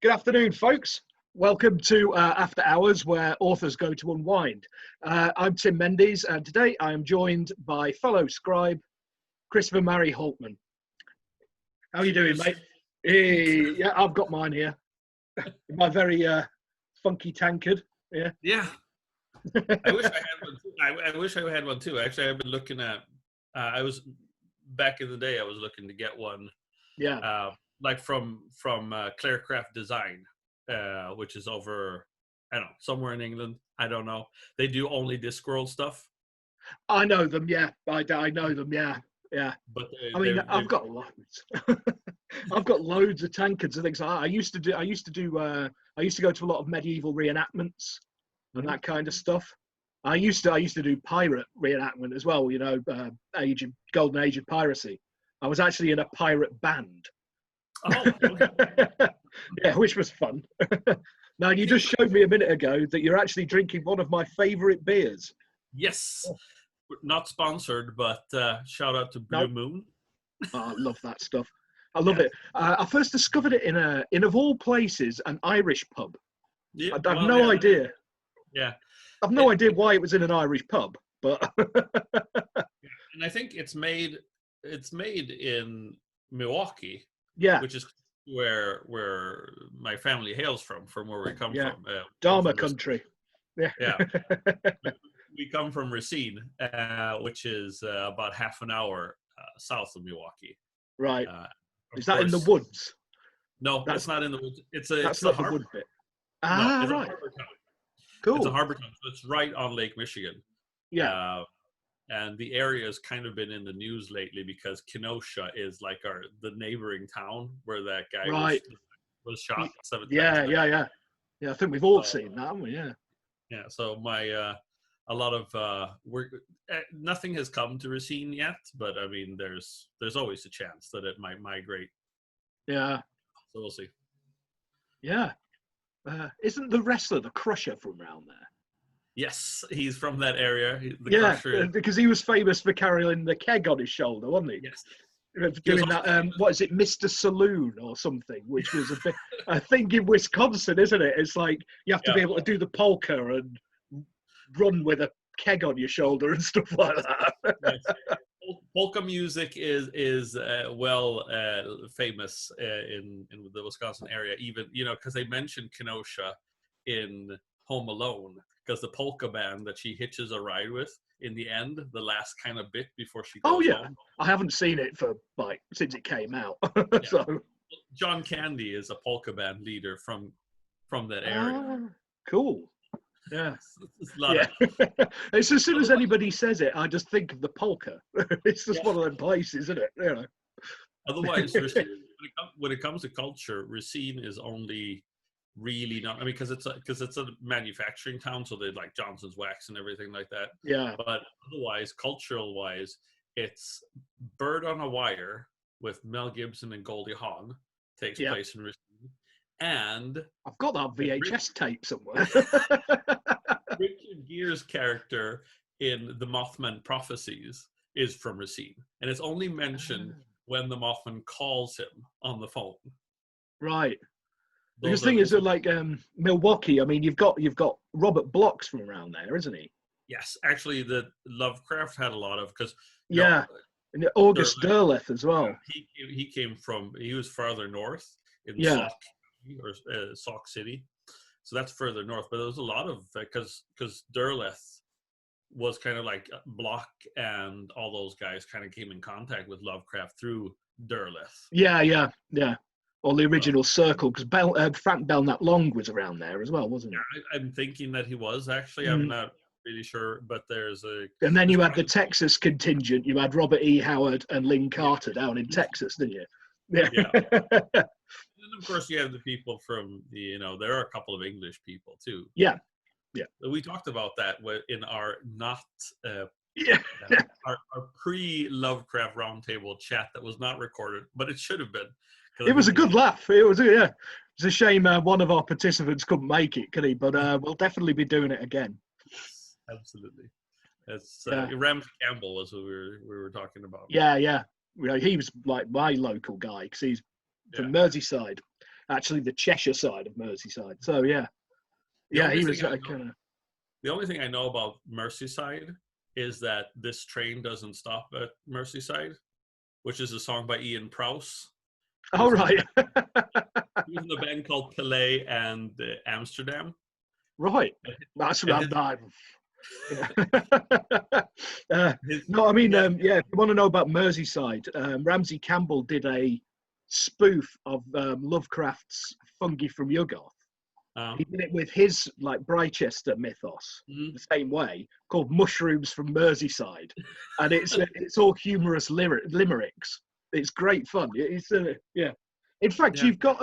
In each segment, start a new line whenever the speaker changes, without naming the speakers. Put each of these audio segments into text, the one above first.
Good afternoon, folks. Welcome to After Hours, where authors go to unwind. I'm Tim Mendees, and today I am joined by fellow scribe, Christopher Murray Hultman. How are you doing, mate? Hey, yeah, I've got mine here. My very funky tankard. Yeah.
Yeah. I wish I had one too. I wish I had one too. Actually, I've been looking at. I was back in the day. I was looking to get one.
Yeah.
Like from Clarecraft Design, which is over, I don't know, somewhere in England. I don't know. They do only Discworld stuff.
I know them. Yeah. I know them. Yeah. Yeah.
But
I've got loads. I've got loads of tankards and things like that. I used to go to a lot of medieval reenactments and that kind of stuff. I used to do pirate reenactment as well. You know, golden age of piracy. I was actually in a pirate band.
Oh, okay.
Yeah, which was fun. Now, you just showed me a minute ago that you're actually drinking one of my favorite beers.
Yes, not sponsored, but shout out to Blue Moon.
Oh, I love that stuff. I love it. I first discovered it in of all places, an Irish pub.
Yeah,
I have no idea.
Yeah,
I've no idea why it was in an Irish pub, but
and I think it's made in Milwaukee.
Yeah,
which is where my family hails from where we come from.
Dharma country. Yeah.
We come from Racine, which is about half an hour south of Milwaukee.
Right. Is that in the woods?
No, that's not in the woods. It's a
not
harbor.
The wood bit. Ah,
no, it's
right.
a harbor town.
Cool.
It's a harbor town, so it's right on Lake Michigan.
Yeah.
And the area has kind of been in the news lately because Kenosha is like the neighboring town where that guy was shot 7 times.
Yeah. I think we've all seen that, haven't we? Yeah.
Yeah. So a lot of nothing has come to Racine yet, but I mean, there's always a chance that it might migrate.
Yeah.
So we'll see.
Yeah. Isn't the wrestler the Crusher from around there?
Yes, he's from that area.
Crusher. Because he was famous for carrying the keg on his shoulder, wasn't he?
Yes.
Doing that, what is it, Mr. Saloon or something, which was a thing in Wisconsin, isn't it? It's like you have to be able to do the polka and run with a keg on your shoulder and stuff like that.
Yes. Polka music is well famous in the Wisconsin area, even, because they mentioned Kenosha in Home Alone, because the polka band that she hitches a ride with in the end, the last kind of bit before she goes home.
I haven't seen it since it came out. So
John Candy is a polka band leader from that area.
Cool. Yeah.
It's
It's as soon as anybody says it, I just think of the polka. It's just one of them places, isn't it?
Otherwise, when it comes to culture, Racine is only really not. I mean, because it's a manufacturing town, so they like Johnson's Wax and everything like that.
Yeah.
But otherwise, cultural wise, it's Bird on a Wire with Mel Gibson and Goldie Hawn takes place in Racine, and
I've got that VHS tape somewhere.
Richard Gere's character in the Mothman Prophecies is from Racine, and it's only mentioned when the Mothman calls him on the phone.
Right. Because the thing is that, like, Milwaukee, I mean, you've got Robert Bloch's from around there, isn't he?
Yes, actually, the Lovecraft had a lot of, because
and August Derleth as well.
He was farther north in Sauk City, so that's further north. But there was a lot of because Derleth was kind of like Bloch and all those guys kind of came in contact with Lovecraft through Derleth.
Yeah. Or the original Circle, because Frank Belknap Long was around there as well, wasn't he?
Yeah, I'm thinking that he was, actually. I'm not really sure, but
And then you had the Texas contingent. You had Robert E. Howard and Lynn Carter down in Texas, didn't you?
Yeah. And then, of course, you have the people from there are a couple of English people too.
Yeah.
We talked about that in our our pre-Lovecraft roundtable chat that was not recorded, but it should have been.
It was a good laugh. It's a shame one of our participants couldn't make it, could he? But we'll definitely be doing it again.
Yes, absolutely. It's Ramsey Campbell was who we were talking about.
Yeah. He was like my local guy because he's from Merseyside. actually the Cheshire side of Merseyside. So yeah,
The
yeah,
only
he
thing
was
I know,
kind of.
the only thing I know about Merseyside is that this train doesn't stop at Merseyside, which is a song by Ian Prowse.
Oh right,
He was in a band called Pelé and Amsterdam.
right. That's
And
what I'm. Yeah.
his,
No, I mean,
yeah,
yeah. If you want to know about Merseyside, Ramsey Campbell did a spoof of Lovecraft's Fungi from Yuggoth. He did it with his like Brychester mythos
mhm.
the same way, called Mushrooms from Merseyside, and it's all humorous limericks. It's great fun. It's yeah. In fact,
Yeah.
you've got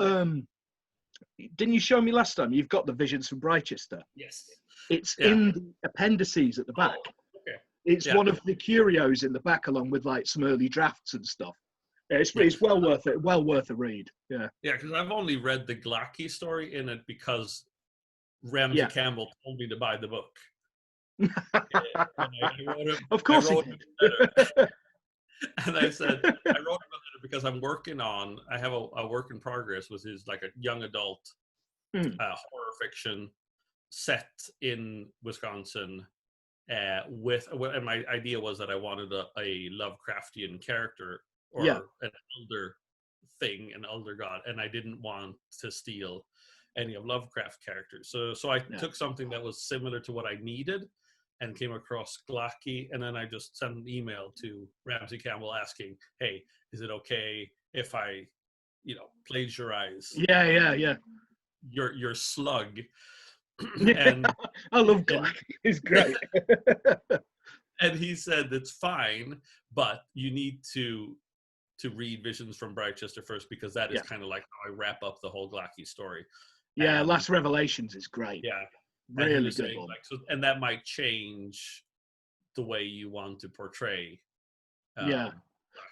didn't you show me last time? You've got the Visions from Brychester.
Yes.
It's
Yeah.
in the appendices at the back.
Oh, okay.
It's
Yeah.
one of the curios in the back, along with like some early drafts and stuff. Yeah,
Yeah.
it's well worth it. Well worth a read. Yeah.
Yeah, because I've only read the Glacky story in it because Ramsey
Yeah.
Campbell told me to buy the book. And
Of course
I
he
wrote him a letter, and I said, I wrote him a letter because I'm working on, I have a work in progress, which is like a young adult horror fiction set in Wisconsin. And my idea was that I wanted a Lovecraftian character or
Yeah.
an elder thing, an elder god, and I didn't want to steal any of Lovecraft characters. So I took something that was similar to what I needed and came across Glacky, and then I just sent an email to Ramsey Campbell asking, "Hey, is it okay if I, plagiarize
Yeah.
your slug?"
Yeah. I love Glacky. He's great.
And he said it's fine, but you need to read Visions from Brychester first, because that is kind of like how I wrap up the whole Glacky story.
Yeah, Last Revelations is great.
Yeah,
really
and he was
good
saying,
one.
like, so, and that might change the way you want to portray.
Yeah.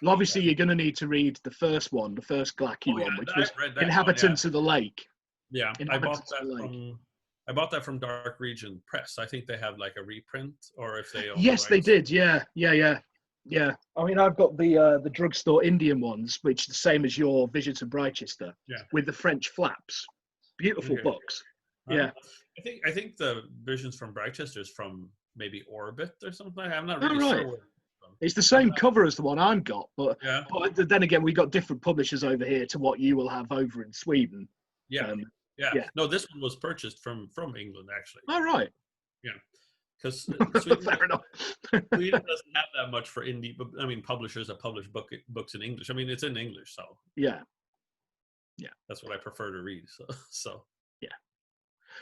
Well, obviously, you're going to need to read the first one, the first Glacky one, which was Inhabitants of the Lake.
Yeah, I bought that from Dark Region Press. I think they have like a reprint, or if they own
Yes, they did. Yeah. I mean, I've got the drugstore Indian ones, which the same as your Visions of Brychester, with the French flaps. Beautiful books. Yeah.
I think the Visions from Brychester is from maybe Orbit or something. I'm not
Oh,
really
right.
sure.
It's the same cover as the one I've got, but
Yeah.
then again, we got different publishers over here to what you will have over in Sweden.
Yeah.
Yeah.
No, this one was purchased from England, actually.
All right.
Yeah. Because Sweden,
Fair enough.
Sweden doesn't have that much for indie, I mean, publishers that publish books in English. I mean, it's in English, so
yeah,
that's what I prefer to read. So
yeah.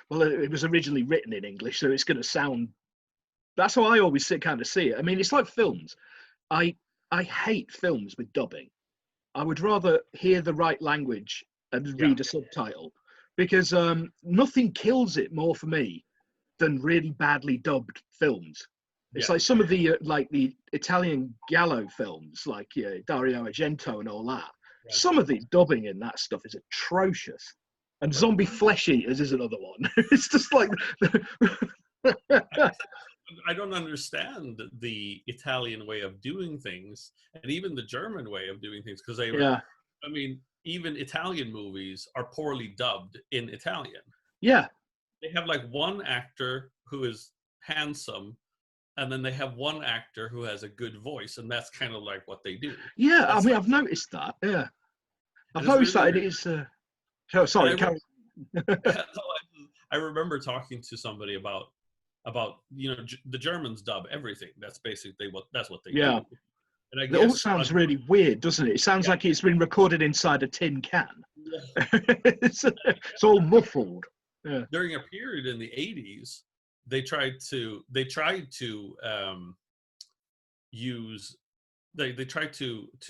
Well, it was originally written in English, so it's going to sound. That's how I always kind of see it. I mean, it's like films. I hate films with dubbing. I would rather hear the right language and read a subtitle, because nothing kills it more for me than really badly dubbed films. It's like some of the the Italian Giallo films, like Dario Argento and all that. Yeah. Some of the dubbing in that stuff is atrocious. And Zombie Flesh Eaters is another one. It's just like
I don't understand the Italian way of doing things, and even the German way of doing things, because I mean, even Italian movies are poorly dubbed in Italian.
Yeah.
They have like one actor who is handsome, and then they have one actor who has a good voice, and that's kind of like what they do.
Yeah, I mean, I've noticed that. Yeah. I've noticed that it is... Oh, sorry, Carol.
I remember talking to somebody about the Germans dub everything. That's basically what they do. And I guess
it all sounds really weird, doesn't it? It sounds like it's been recorded inside a tin can. It's all muffled. Yeah.
During a period in the 80s, they tried to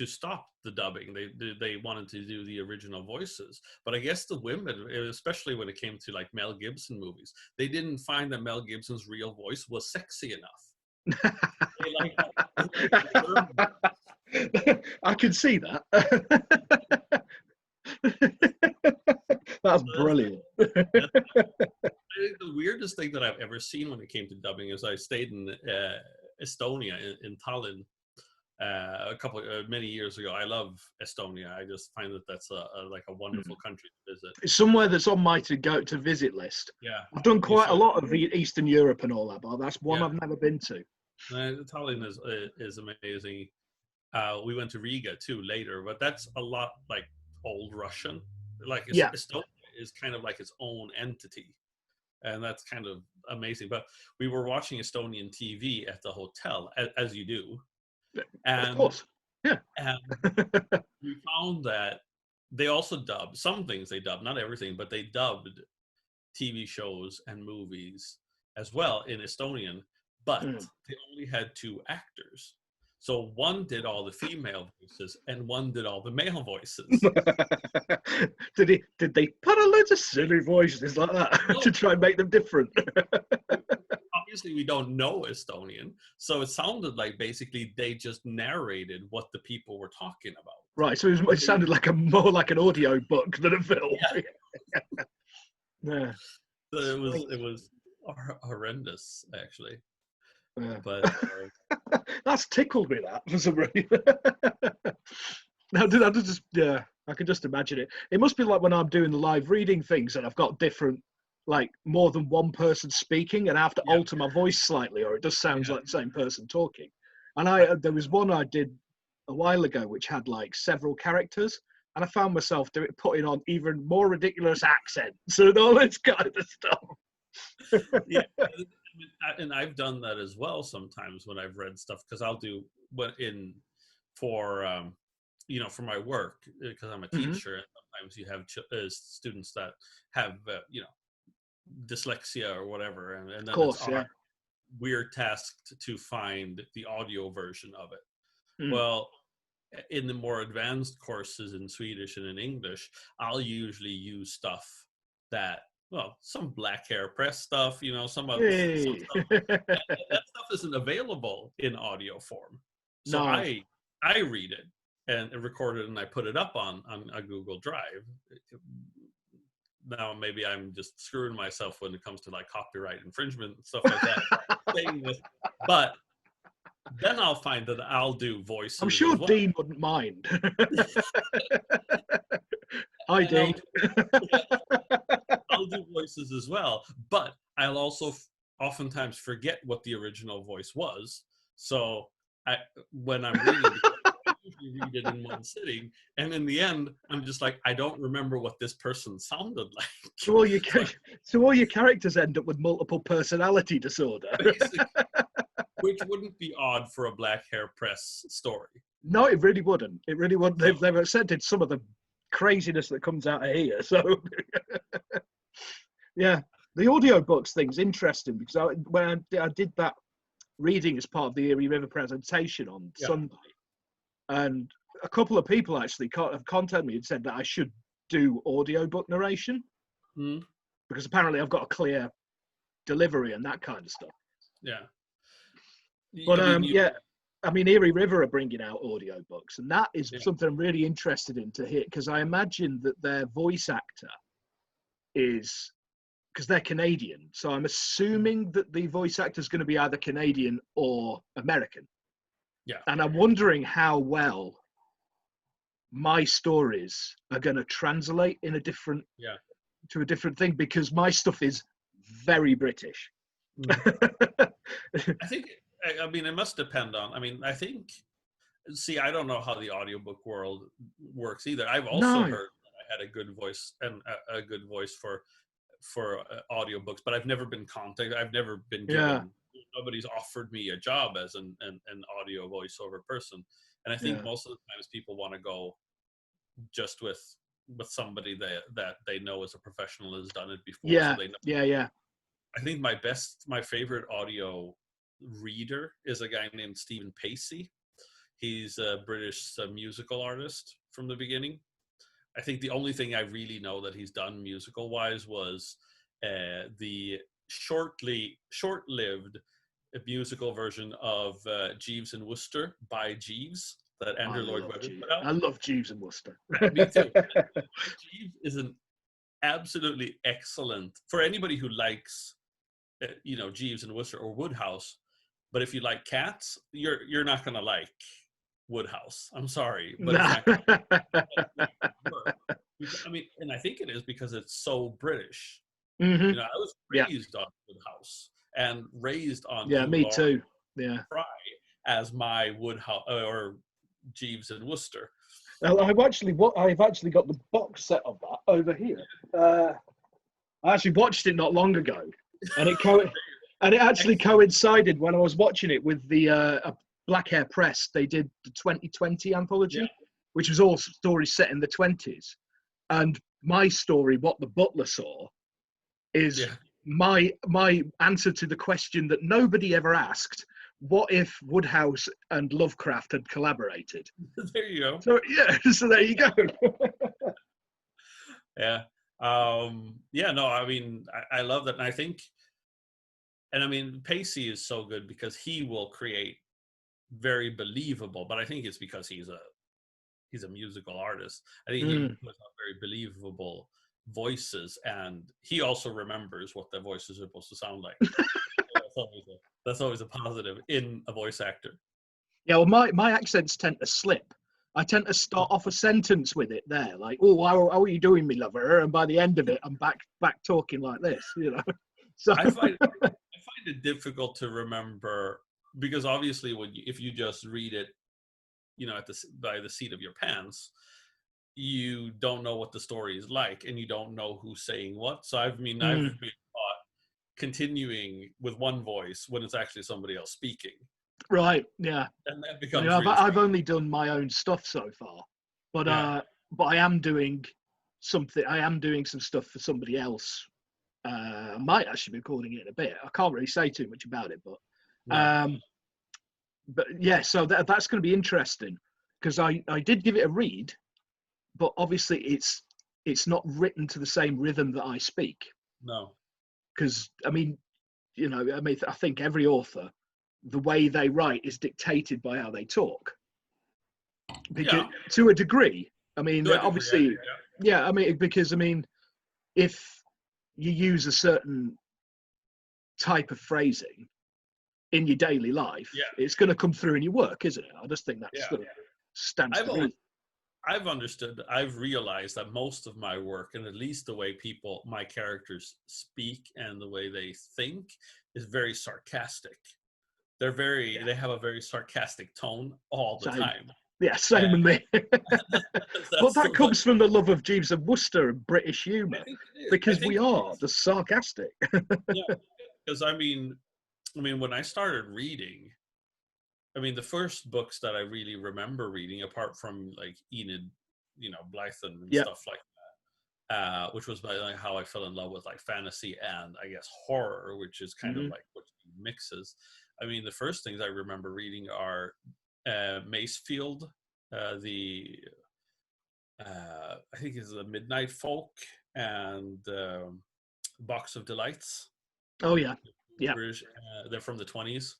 stop the dubbing. They wanted to do the original voices, but I guess the women, especially when it came to like Mel Gibson movies, they didn't find that Mel Gibson's real voice was sexy enough.
I can see that. That's brilliant.
I think the weirdest thing that I've ever seen when it came to dubbing is I stayed in Estonia, in Tallinn, many years ago. I love Estonia. I just find that that's like a wonderful country to visit.
It's somewhere that's on my to visit list.
Yeah,
I've done
you
quite a
should.
lot of Eastern Europe and all that, but that's one
Yeah,
I've never been to.
Tallinn is amazing. We went to Riga too later, but that's a lot like old Russian. Like
Yeah.
Estonia is kind of like its own entity, and that's kind of amazing. But we were watching Estonian TV at the hotel, as you do,
Of
and
course. Yeah.
and we found that they also dubbed some things. They dubbed, not everything, but they dubbed TV shows and movies as well in Estonian, but they only had two actors. So one did all the female voices and one did all the male voices.
Did they put a load of silly voices like that
No,
to try and make them different?
obviously we don't know Estonian, so it sounded like basically they just narrated what the people were talking about.
Right, so it sounded like more like an audio book than a film.
Yeah.
Yeah.
So it was horrendous, actually.
Yeah.
But
That's tickled me, that, for some reason. I can just imagine it. It must be like when I'm doing the live reading things and I've got different, like more than one person speaking, and I have to alter my voice slightly, or it just sounds like the same person talking. And there was one I did a while ago which had like several characters, and I found myself putting on even more ridiculous accents and all this kind of stuff.
yeah, and I've done that as well sometimes when I've read stuff, because I'll do for for my work, because I'm a teacher, and sometimes you have students that have dyslexia or whatever, and then we're tasked to find the audio version of it. Well, in the more advanced courses in Swedish and in English, I'll usually use stuff that, some black hair press stuff, some other some stuff. That stuff isn't available in audio form. So I read it and record it and I put it up on a Google Drive. Now maybe I'm just screwing myself when it comes to like copyright infringement and stuff like that. But then I'll find that I'll do voices.
I'm sure Dean wouldn't mind. Hi, Dean.
I'll do voices as well, but I'll also oftentimes forget what the original voice was. So when I'm reading, I usually read it in one sitting, and in the end, I'm just like, I don't remember what this person sounded like.
So all your characters end up with multiple personality disorder.
Which wouldn't be odd for a black hair press story.
No, it really wouldn't. It really wouldn't. They've accepted some of the craziness that comes out of here. So, yeah, the audiobooks thing's interesting, because when I did that reading as part of the Erie River presentation on Sunday, and a couple of people actually have contacted me and said that I should do audiobook narration, because apparently I've got a clear delivery and that kind of stuff.
Yeah.
But Erie River are bringing out audiobooks, and that is something I'm really interested in to hear, because I imagine that their voice actor is, because they're Canadian, so I'm assuming that the voice actor is going to be either Canadian or American. Yeah. And I'm wondering how well my stories are going to translate in to a different thing, because my stuff is very British.
I think, it must depend on, I think, I don't know how the audiobook world works either. I've also heard that I had a good voice and a good voice for audiobooks, but I've never been contacted. I've never been given, nobody's offered me a job as an audio voiceover person. And I think most of the times people want to go just with somebody that they know as a professional has done it before.
Yeah,
so they know. I think my favorite audio reader is a guy named Stephen Pacey. He's a British musical artist from the beginning. I think the only thing I really know that he's done musical wise was the short-lived musical version of Jeeves and Wooster by Jeeves that Andrew Lloyd Webber put out.
I love Jeeves and Wooster.
Me too. Jeeves is an absolutely excellent, for anybody who likes Jeeves and Wooster or Woodhouse. But if you like cats, you're not going to like Woodhouse. I'm sorry, but it's
Nah.
not going to work. I mean, and I think it is because it's so British.
Hmm.
I was
Yeah.
raised on Woodhouse and raised on
Yeah,
Hugh
me
Laurie
too. Yeah.
Fry as my Woodhouse or Jeeves and Worcester.
Well, I've actually got the box set of that over here. I actually watched it not long ago, and it actually coincided when I was watching it with the Black Hair Press. They did the 2020 anthology,
Yeah.
which was all stories set in the 20s. And my story, What the Butler Saw, is
Yeah.
my answer to the question that nobody ever asked: what if Woodhouse and Lovecraft had collaborated?
There you go.
So yeah, so there you go.
Yeah. Yeah, no, I mean, I love that. And I think, and I mean, Pacey is so good because he will create very believable, but I think it's because he's a musical artist. I think he puts out very believable voices, and he also remembers what their voices are supposed to sound like. That's always a positive in a voice actor.
Yeah, well, my accents tend to slip. I tend to start off a sentence with it there, like, "Oh, how are you doing, me lover?" And by the end of it, I'm back talking like this, So
I find it difficult to remember because obviously if you just read it, by the seat of your pants, you don't know what the story is like, and you don't know who's saying what. So I've been taught continuing with one voice when it's actually somebody else speaking,
right, yeah.
and that
I mean,
becomes
I've
really
I've
strange.
only done my own stuff so far, but
Yeah,
I am doing something. I am doing some stuff for somebody else. I might actually be recording it in a bit. I can't really say too much about it,
no,
um, but yeah. So that's going to be interesting because I did give it a read, but obviously it's not written to the same rhythm that I speak.
no,
Because I think every author, the way they write is dictated by how they talk. Because
yeah,
to a degree, I mean,
to a degree, I
obviously,
think,
yeah. I mean, because I mean, if you use a certain type of phrasing in your daily life,
yeah,
it's going to come through in your work, isn't it? I just think
yeah,
that's
yeah.
sort of stands
I've
to
always
reason.
I've understood, I've realized that most of my work, and at least the way my characters speak and the way they think, is very sarcastic. They have a very sarcastic tone all the
Same,
time.
yeah,
And
same with me. But
that's
that
the,
comes from the love of Jeeves and Worcester and British
I
humour,
think it is. I
because we
think it
are
is.
the sarcastic.
Yeah, because I mean, when I started reading, I mean, the first books that I really remember reading, apart from like Enid, Blyton and
Yeah.
stuff like which was like how I fell in love with like fantasy and I guess horror, which is kind of
Hmm.
like what mixes. I mean, the first things I remember reading are Macefield, the I think it's the Midnight Folk and Box of Delights.
Oh yeah, yeah,
British, they're from the 20s.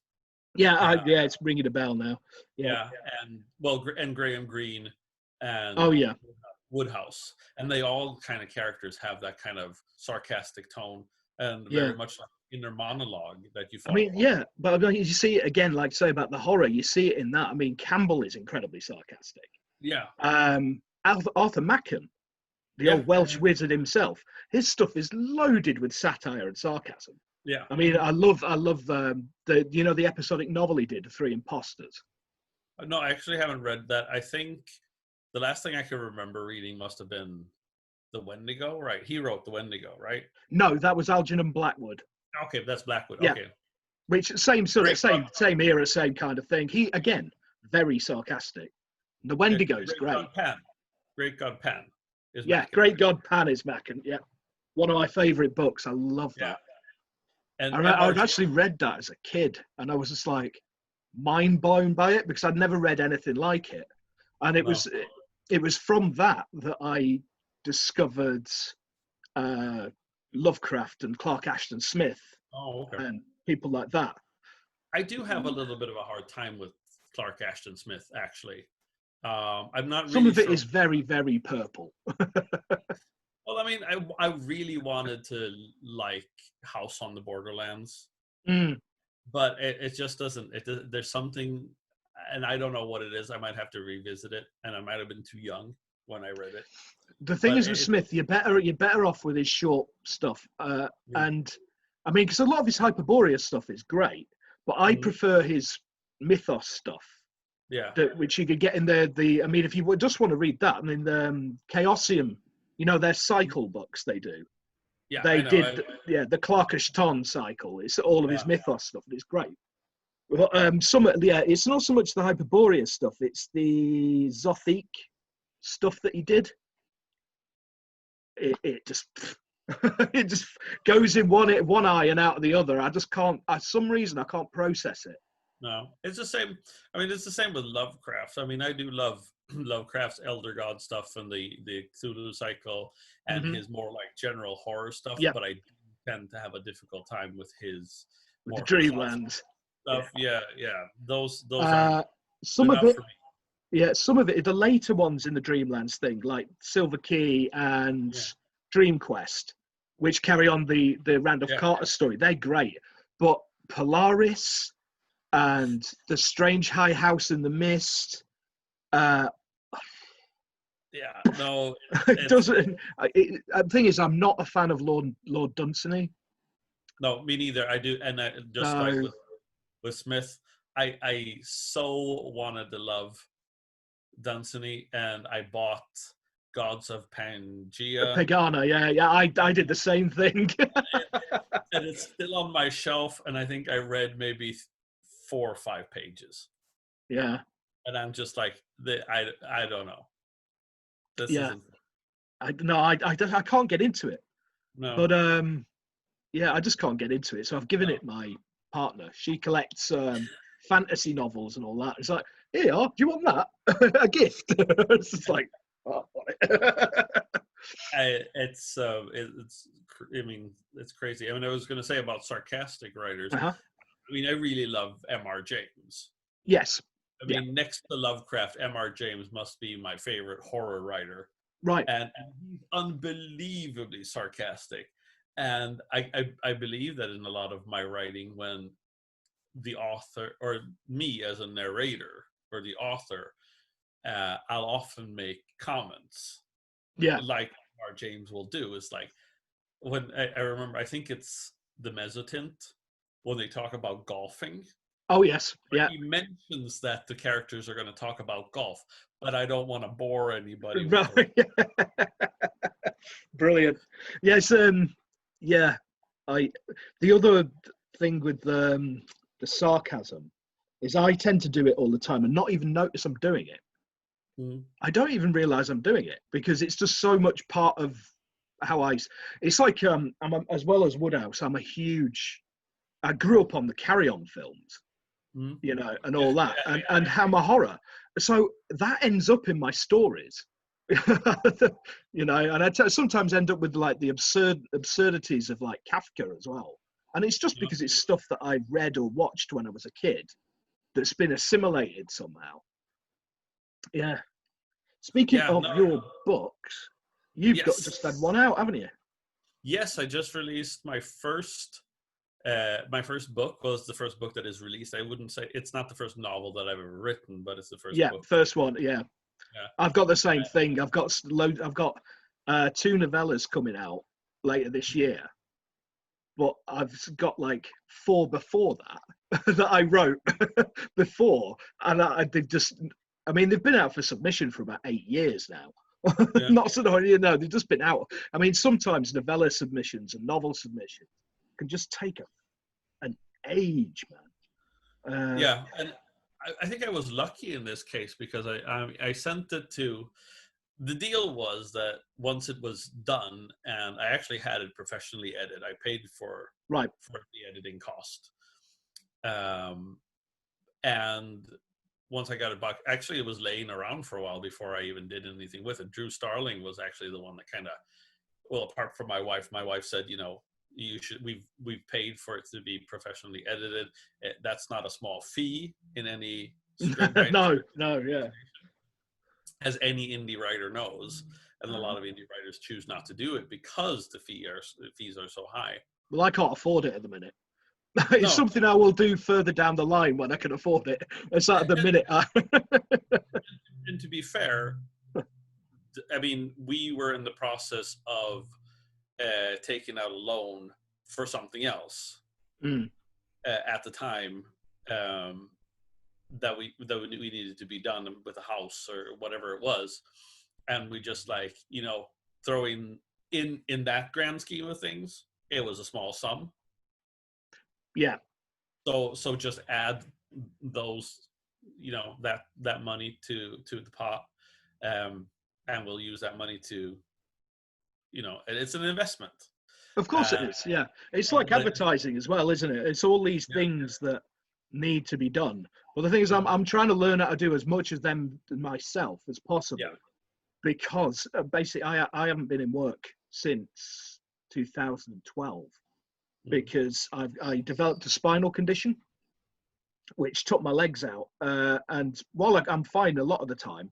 yeah.
Uh,
Yeah, it's ringing a bell now. Yeah.
yeah, and and Graham Greene
Oh
and
yeah,
Woodhouse, and they all kind of characters have that kind of sarcastic tone and
yeah.
very much like inner monologue that you
I mean,
follow.
yeah, but I mean, you see it again, like say about the horror, you see it in that. I mean, Campbell is incredibly sarcastic.
Yeah,
Arthur Machen, the
yeah,
old Welsh wizard himself, his stuff is loaded with satire and sarcasm.
yeah.
I mean, I love the episodic novel he did, The Three Imposters.
No, I actually haven't read that. I think the last thing I can remember reading must have been the Wendigo, right? He wrote the Wendigo, right?
No, that was Algernon Blackwood.
Okay, that's Blackwood.
Yeah,
Okay,
which same sort of
great God,
same era, same kind of thing. He again very sarcastic. The
yeah,
Wendigo's
Great God
great.
Pan, Great God Pan is
Yeah,
Mackin,
Great
right?
God Pan is Machen. Yeah, one of my favourite books. I love
Yeah,
that.
and
I'd
Marjorie.
actually read that as a kid, and I was just like mind blown by it because I'd never read anything like it, and
No,
it was from that I discovered uh, Lovecraft and Clark Ashton Smith
oh, okay.
and people like that.
I do have a little bit of a hard time with Clark Ashton Smith, actually. I'm not
Some
really
of it
sure.
is very, very purple.
Well, I mean, I really wanted to like House on the Borderlands,
Mm,
but it just doesn't. There's something. and I don't know what it is. I might have to revisit it, and I might have been too young when I read it.
The thing
But
is with Smith, you're better off with his short stuff.
yeah.
And I mean, because a lot of his Hyperborean stuff is great, but I prefer his mythos stuff.
Yeah.
Which you could get in there. I mean, if you just want to read that, I mean, the Chaosium, their cycle books they do.
Yeah,
They
I know.
did, the Clarkishton cycle. It's all of his mythos stuff, and it's great. Well, it's not so much the Hyperborean stuff; it's the Zothic stuff that he did. It just it just goes in one eye and out of the other. I just can't. For some reason, I can't process it.
No, it's the same. I mean, it's the same with Lovecraft. I mean, I do love Lovecraft's Elder God stuff and the Cthulhu cycle and his more like general horror stuff.
Yep.
But I tend to have a difficult time with his
With
more
the Dreamlands
stuff. Yeah. Those are
some of
not
it.
For me.
Yeah, some of it, the later ones in the Dreamlands thing, like Silver Key and Dream Quest, which carry on the Randolph Carter story, they're great. But Polaris and The Strange High House in the Mist,
No,
it doesn't. The thing is, I'm not a fan of Lord Dunsany.
No, me neither. I do, and like with Smith, I so wanted to love Dunsany, and I bought Gods of Pangea.
Pagana, yeah. I did the same thing.
And it's still on my shelf, and I think I read maybe 4 or 5 pages.
Yeah.
And I'm just like, I don't know. This isn't.
I can't get into it.
No.
But I just can't get into it. So I've given it my partner. She collects fantasy novels and all that. It's like, here you are. Do you want that? A gift. It's just like, oh, I want it.
It's I mean, it's crazy. I mean, I was going to say about sarcastic writers.
Uh-huh.
I mean, I really love M.R. James.
Yes.
I mean, next to Lovecraft, M.R. James must be my favorite horror writer.
Right.
And he's unbelievably sarcastic. And I believe that in a lot of my writing, when the author, or me as a narrator, or the author, I'll often make comments.
Yeah.
Like M.R. James will do. Is like, when I remember, I think it's the Mezzotint, when they talk about golfing.
Oh, yes. Yeah.
He mentions that the characters are going to talk about golf, but I don't want to bore anybody.
Brilliant. Yes. The other thing with the sarcasm is I tend to do it all the time and not even notice I'm doing it. I don't even realize I'm doing it because it's just so much part of how it's like, as well as Woodhouse, I grew up on the Carry On films, and all that, and Hammer Horror. So that ends up in my stories, and I sometimes end up with like the absurdities of like Kafka as well. And it's just because it's stuff that I read or watched when I was a kid that's been assimilated somehow. Yeah. Speaking of your books, you've just had one out, haven't you?
Yes, I just released my first book. Was the first book that is released. I wouldn't say it's not the first novel that I've ever written, but it's the first book.
First one. Yeah. I've got the same thing. I've got 2 novellas coming out later this year, but I've got like 4 before that I wrote before, and they've been out for submission for about 8 years now. Not so they've just been out. I mean, sometimes novella submissions and novel submissions can just take an age, man.
And I think I was lucky in this case because I sent it to. The deal was that once it was done, and I actually had it professionally edited, I paid for the editing cost. And once I got it back, actually it was laying around for a while before I even did anything with it. Drew Starling was actually the one that kind of, apart from my wife said, you should, we've paid for it to be professionally edited. That's not a small fee in any
no,
as any indie writer knows, and a lot of indie writers choose not to do it because the fees are so high.
Well, I can't afford it at the minute. It's
No,
something I will do further down the line when I can afford it. It's at the
and,
minute.
and to be fair, I mean, we were in the process of taking out a loan for something else
Mm,
at the time, um, that we needed to be done with a house or whatever it was, and we just like, throwing in that grand scheme of things, it was a small sum.
yeah,
So just add those, that money to the pot, um, and we'll use that money to, it's an investment.
of course it
Uh,
is. Yeah, it's like
but
advertising as well, isn't it? It's all these
yeah,
things that need to be done. But the thing is,
yeah,
I'm trying to learn how to do as much of them myself as
yeah.
possible, because basically I haven't been in work since 2012
Mhm.
because I developed a spinal condition which took my legs out. And while I'm fine a lot of the time,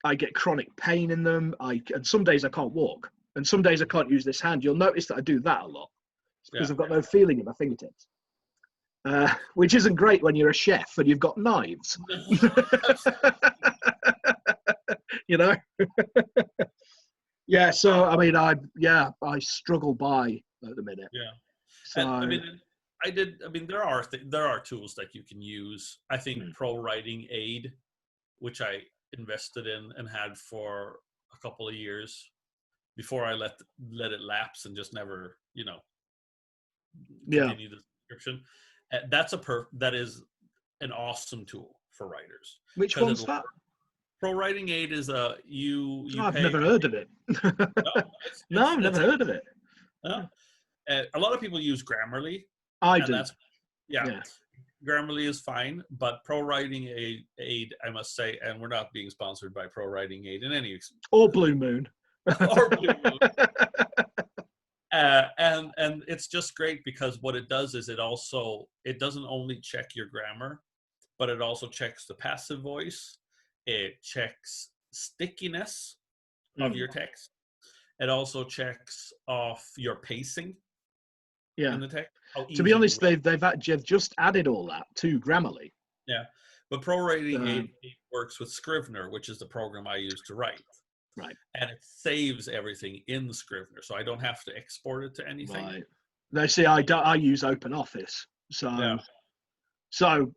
I get chronic pain in them. And some days I can't walk, and some days I can't use this hand. You'll notice that I do that a lot. It's because
Yeah.
I've got no feeling in my fingertips, which isn't great when you're a chef and you've got knives. you know. Yeah. So I mean, I struggle by at the minute.
Yeah. And I
So
mean, there are tools that you can use. I think Pro Writing Aid, which I invested in and had for a couple of years before I let it lapse and just never,
yeah.
continue the subscription. That is an awesome tool for writers
Which
because
one's
it'll
that?
Pro Writing Aid is you
Oh, I've
pay,
never
I
heard
think.
of it.
No,
No, I've never
it's
heard of it.
uh, a lot of people use Grammarly,
I
and
do.
that's, yeah.
Yeah.
Grammarly is fine, but Pro Writing Aid, I must say, and we're not being sponsored by Pro Writing Aid in any
Or Blue Moon.
or Blue Moon. And it's just great because what it does is it doesn't only check your grammar, but it also checks the passive voice. It checks stickiness of
Mm,
your text. It also checks off your pacing
yeah.
in the text, how
To be
easy you
honest,
write.
they've just added all that to Grammarly.
Yeah, but Pro Writing
So,
Aid works with Scrivener, which is the program I use to write,
right,
and it saves everything in Scrivener, so I don't have to export it to anything.
right. Now, see, I use Open Office,
Yeah,
so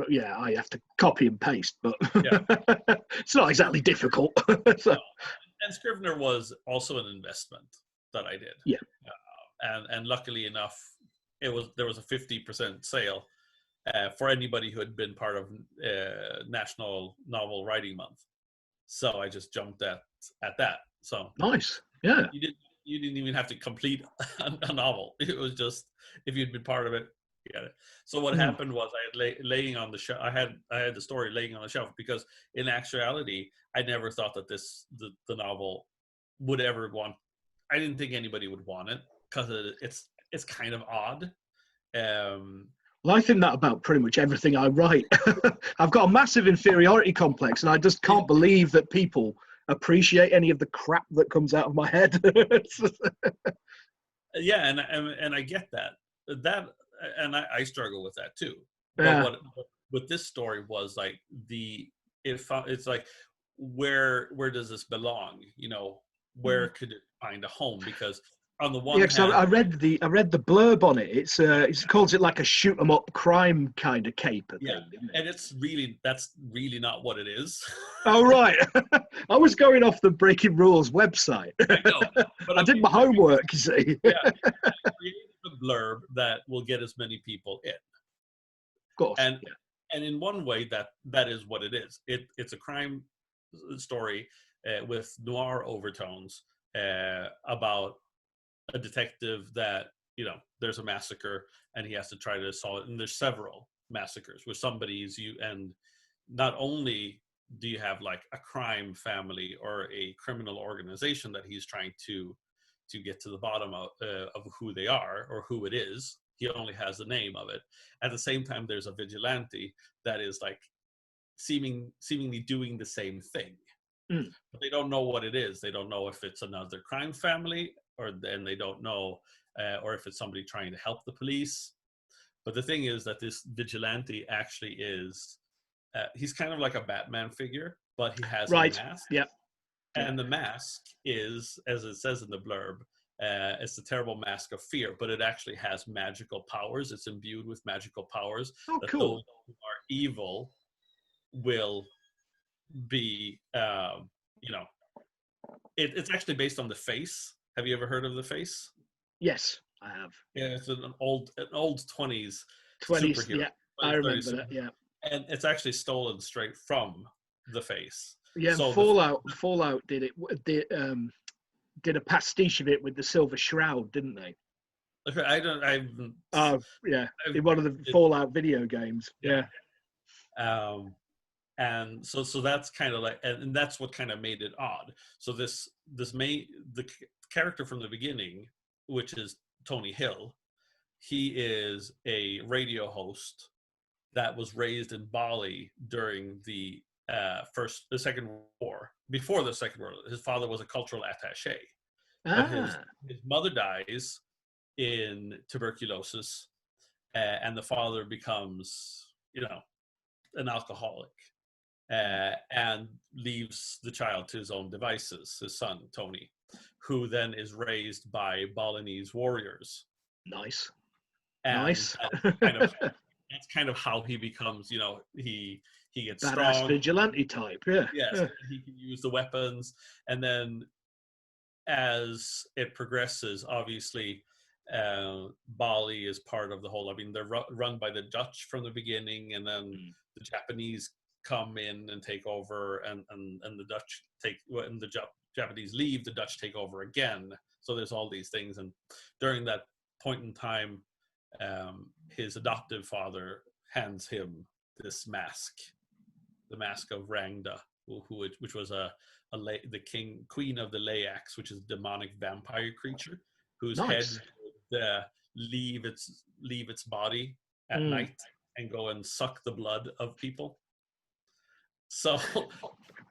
yeah, I have to copy and paste, but
yeah.
it's not exactly difficult. So,
No. And Scrivener was also an investment that I did,
yeah,
and luckily enough, there was a 50% sale for anybody who had been part of National Novel Writing Month. So I just jumped at that. So
nice. Yeah.
you didn't even have to complete a novel. It was just, if you'd been part of it, you got it. So what
Mm.
happened was I had laying on the shelf. I had the story laying on the shelf because in actuality I never thought that the novel would ever want. I didn't think anybody would want it because it's kind of odd. Um,
Well, I think that about pretty much everything I write. I've got a massive inferiority complex, and I just can't believe that people appreciate any of the crap that comes out of my head.
yeah, and I get that, and I struggle with that too. But
Yeah.
what with this story was like it's like, where does this belong? Where could it find a home? Because on the
Yeah,
one
because
hand,
I read the blurb on it. It calls it like a shoot 'em up crime kind of caper
yeah,
thing, isn't it?
and that's really not what it is.
Oh right, I was going off the Breaking Rules website.
I know, but
I
I
did
mean,
my homework. You see,
yeah, created a blurb that will get as many people in.
of course.
and and in one way that is what it is. It's a crime story with noir overtones about a detective that, there's a massacre and he has to try to solve it, and there's several massacres where somebody's you and not only do you have like a crime family or a criminal organization that he's trying to get to the bottom of who they are or who it is. He only has the name of it. At the same time, there's a vigilante that is like seemingly doing the same thing,
Mm.
but they don't know what it is. They don't know if it's another crime family then they don't know, or if it's somebody trying to help the police. But the thing is that this vigilante actually is, he's kind of like a Batman figure, but he has a
Right.
mask.
Yeah.
And the mask is, as it says in the blurb, it's a terrible mask of fear, but it actually has magical powers. It's imbued with magical powers
Oh,
that
cool.
those who are evil will be, it's actually based on the Face. Have you ever heard of the Face?
Yes, I have.
Yeah, it's an old 20s
20s.
superhero.
Yeah,
20s,
I
30s
remember that.
superhero.
Yeah.
And it's actually stolen straight from the Face.
Yeah, and
So
Fallout did a pastiche of it with the Silver Shroud, didn't they?
okay,
Oh, yeah,
I've
in one of the Fallout video games. Yeah.
And so that's kind of like, and that's what kind of made it odd. So the character from the beginning, which is Tony Hill, he is a radio host that was raised in Bali during the Second World War. Before the Second World War, his father was a cultural attaché, but his mother dies in tuberculosis, and the father becomes, an alcoholic, and leaves the child to his own devices, his son, Tony, who then is raised by Balinese warriors.
Nice.
And
Nice.
that's kind of how he becomes, he gets
Badass
strong.
vigilante type, yeah.
Yes,
Yeah.
he can use the weapons. And then as it progresses, obviously, Bali is part of the whole. I mean, they're run by the Dutch from the beginning, and then the Japanese come in and take over, and the Dutch when the Japanese leave, the Dutch take over again. So there's all these things, and during that point in time, his adoptive father hands him this mask, the mask of Rangda, which was the queen of the Layaks, which is a demonic vampire creature whose head would leave its body at night and go and suck the blood of people. So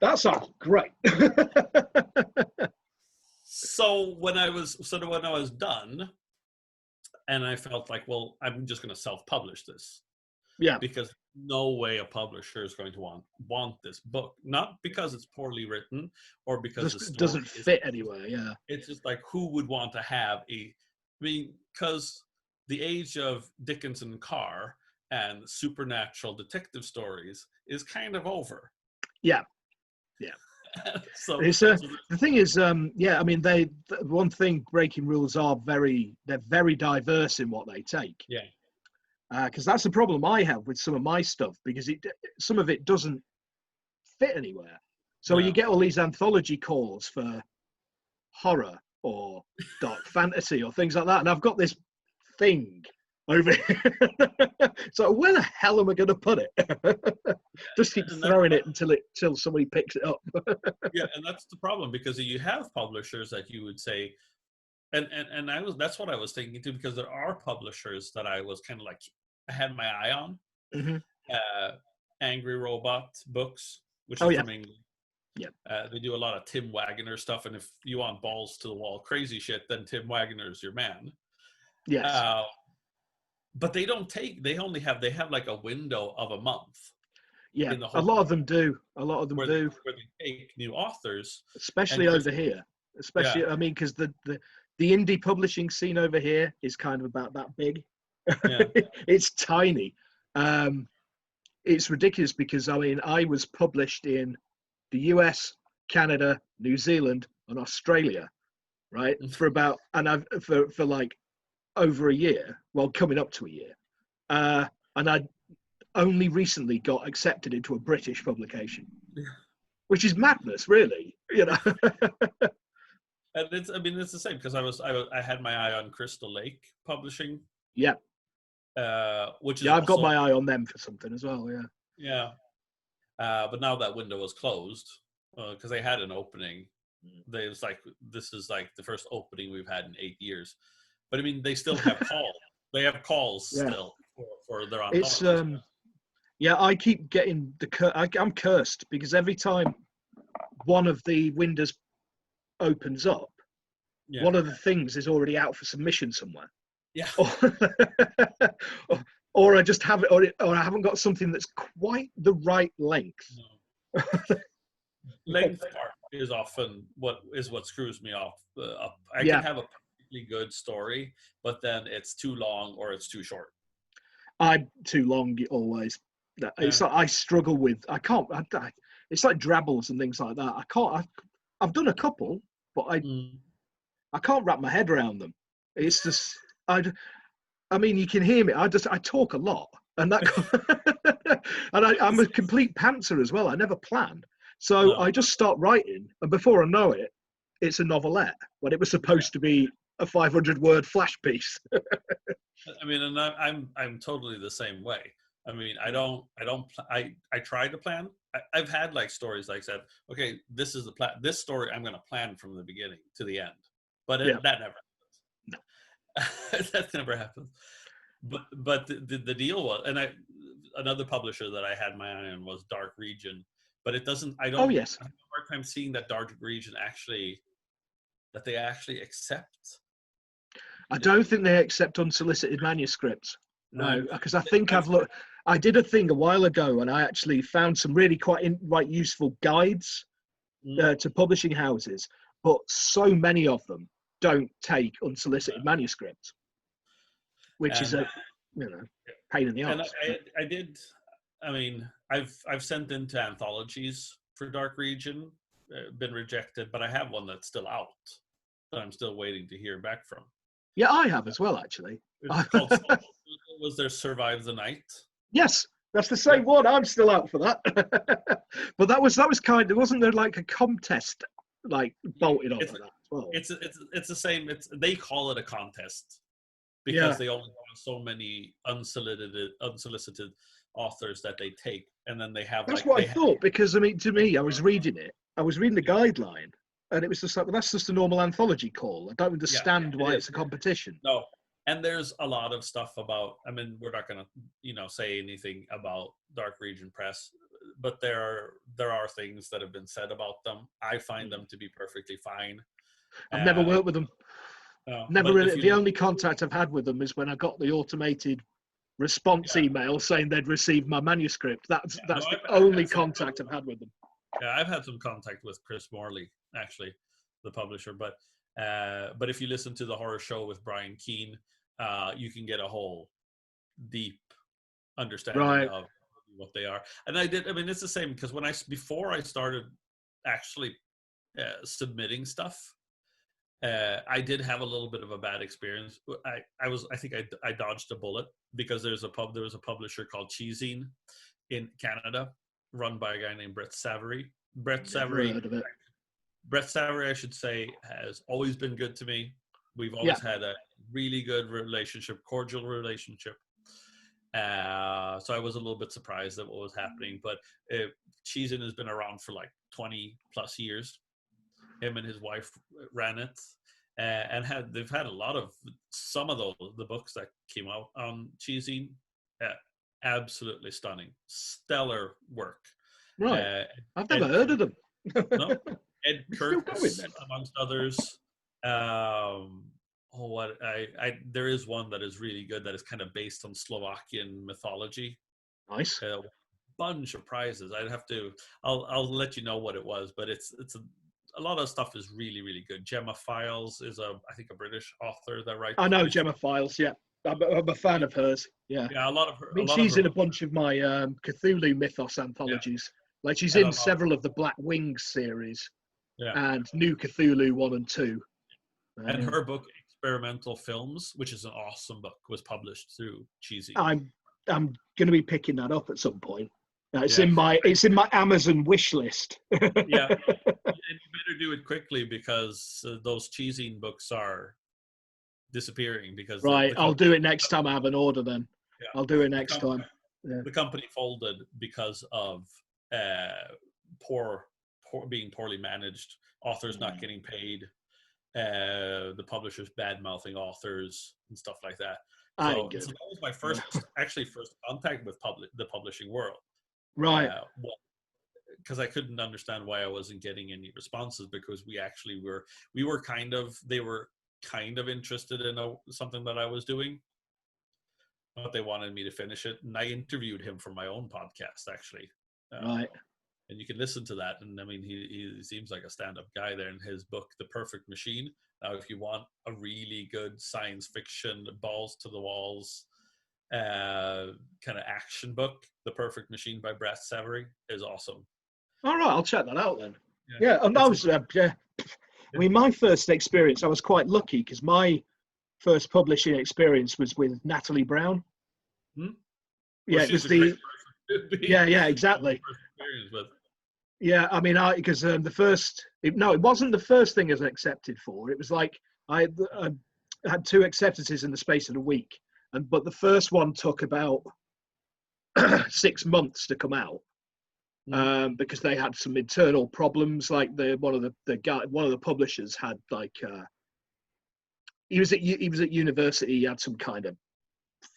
that sounds great.
So when I was done, and I felt like, well, I'm just going to self-publish this.
Yeah.
Because no way a publisher is going to want this book. Not because it's poorly written or because
it doesn't fit anywhere. Yeah.
It's just like, who would want to have because the age of Dickens and Carr and supernatural detective stories is kind of over.
Yeah. Yeah.
So
the thing is, I mean, one thing, Breaking Rules they're very diverse in what they take.
Yeah.
Because that's the problem I have with some of my stuff, because some of it doesn't fit anywhere. So you get all these anthology calls for horror or dark fantasy or things like that, and I've got this thing over here. So where the hell am I going to put it? Just keep throwing it until somebody picks it up.
Yeah, and that's the problem, because you have publishers that you would say, and that's what I was thinking too, because there are publishers that I was kind of like, I had my eye on.
Mm-hmm.
Angry Robot Books, which is from England.
Yeah.
They do a lot of Tim Wagner stuff, and if you want balls to the wall crazy shit, then Tim Wagner's your man.
Yes.
But they have like a window of a month.
Yeah, a lot of them do. Where
they take new authors,
especially over here. Especially, I mean, because the indie publishing scene over here is kind of about that big. Yeah. It's tiny. It's ridiculous, because I mean, I was published in the US, Canada, New Zealand, and Australia, right? For like over a year, well, coming up to a year, and I only recently got accepted into a British publication, which is madness, really.
And it's the same, because I had my eye on Crystal Lake Publishing.
Yeah.
Which is
I've got my eye on them for something as well. Yeah.
Yeah. But now that window was closed, because they had an opening. This is like the first opening we've had in 8 years. But I mean, they still have calls. They have calls still for their anthologies.
I keep getting I'm cursed, because every time one of the windows opens up,
Yeah.
one of the things is already out for submission somewhere.
Yeah.
Or I just have it, or I haven't got something that's quite the right length.
No. Length part is often what screws me off. Up. I can
Yeah,
have a perfectly good story, but then it's too long or it's too short.
I'm too long always. It's
Yeah.
like I struggle with. I can't. It's like drabbles and things like that. I can't. I've done a couple, but
Mm.
I can't wrap my head around them. It's just I mean, you can hear me. I talk a lot, and I'm a complete pantser as well. I never plan, so
No.
I just start writing, and before I know it, it's a novelette when it was supposed to be a 500-word flash piece.
I mean, and I'm totally the same way. I mean, I try to plan. I've had like stories like said, okay, this is the plan. This story I'm going to plan from the beginning to the end, but
Yeah,
that never
no.
happens. That never happens. But the deal was, and another publisher that I had my eye on was Dark Region, but it doesn't. I
Oh
don't.
yes,
I have a hard time seeing that Dark Region that they actually accept.
I don't think they accept unsolicited manuscripts.
No,
No, because I think
I've
I've looked. I did a thing a while ago, and I actually found some really quite useful guides to publishing houses, but so many of them don't take unsolicited manuscripts, which is
and
a pain in the
and
arse.
I did. I mean, I've sent into anthologies for Dark Region, been rejected, but I have one that's still out that I'm still waiting to hear back from.
Yeah, I have as well, actually.
It's called. Was there Survive the Night?
Yes, that's the same one. I'm still out for that. But that was kind of, wasn't there like a contest like bolted onto that as well?
It's the same. They call it a contest because
Yeah.
they only have so many unsolicited authors that they take, and then they have
That's
like
what I thought, because I mean, to me, I was reading the
Yeah.
guideline, and it was just like, well, that's just a normal anthology call. I don't
Yeah,
understand why
it
it's
is.
a competition.
No, and there's a lot of stuff about. I mean, we're not gonna say anything about Dark Region Press, but there are things that have been said about them. I find them to be perfectly fine.
I've never
Uh,
worked with them. Never
but if
really.
you
The
look,
only contact I've had with them is when I got the automated response
yeah,
email saying they'd received my manuscript. That's
yeah, no,
that's the
I've
only
had some.
contact I've had with them.
Yeah, I've had some contact with Chris Morley, actually, the publisher. But if you listen to the horror show with Brian Keane, you can get a whole deep understanding
Right.
of what they are. And I did. I mean, it's the same because before I started actually submitting stuff, I did have a little bit of a bad experience. I think I dodged a bullet because there was a publisher called Cheesine in Canada, run by a guy named Brett Savary.
Never heard of it.
Brett Savary, I should say, has always been good to me. We've
Yeah.
always had a really good relationship, cordial relationship. So I was a little bit surprised at what was happening. But Cheesin has been around for like 20 plus years. Him and his wife ran it, and they've had a lot of some of the books that came out on Cheesine. Absolutely stunning, stellar work.
Right. I've never heard of them.
No, Ed
It's still going
Kurtz,
then.
amongst others. There is one that is really good that is kind of based on Slovakian mythology.
Nice.
A bunch of prizes. I'll let you know what it was, but it's a lot of stuff is really, really good. Gemma Files is I think a British author that writes.
I know Gemma Files. Yeah, I'm a fan of hers. Yeah.
Yeah, a lot of her.
I mean, she's in a bunch of my Cthulhu mythos anthologies.
Yeah,
Like she's
and
in several of the Black Wings series
yeah,
and New Cthulhu 1 and 2.
and her book Experimental Films, which is an awesome book, was published through Cheesy.
I'm going to be picking that up at some point. It's
Yeah.
in my Amazon wish list.
Yeah, and you better do it quickly because those Cheesy books are disappearing because
Right, I'll do it next time I have an order. Then
yeah,
I'll do it next time.
Yeah. The company folded because of being poorly managed, authors not getting paid, the publishers bad mouthing authors and stuff like that. So that was my first contact with the publishing world.
Right.
because I couldn't understand why I wasn't getting any responses, because we were kind of, they were kind of interested in something that I was doing, but they wanted me to finish it. And I interviewed him for my own podcast, actually.
Right.
And you can listen to that. And I mean, he seems like a stand-up guy there in his book, The Perfect Machine. Now, if you want a really good science fiction, balls to the walls, kind of action book, The Perfect Machine by Brett Savary is awesome.
All right, I'll check that out then. Yeah, and I was, I mean, my first experience, I was quite lucky because my first publishing experience was with Natalie Brown.
Well,
yeah, it was the. Yeah, exactly. Yeah, I mean, because it wasn't the first thing I was accepted for. It was like I had 2 acceptances in the space of a week, but the first one took about 6 months to come out. Because they had some internal problems. Like one of the publishers had like he was at university. He had some kind of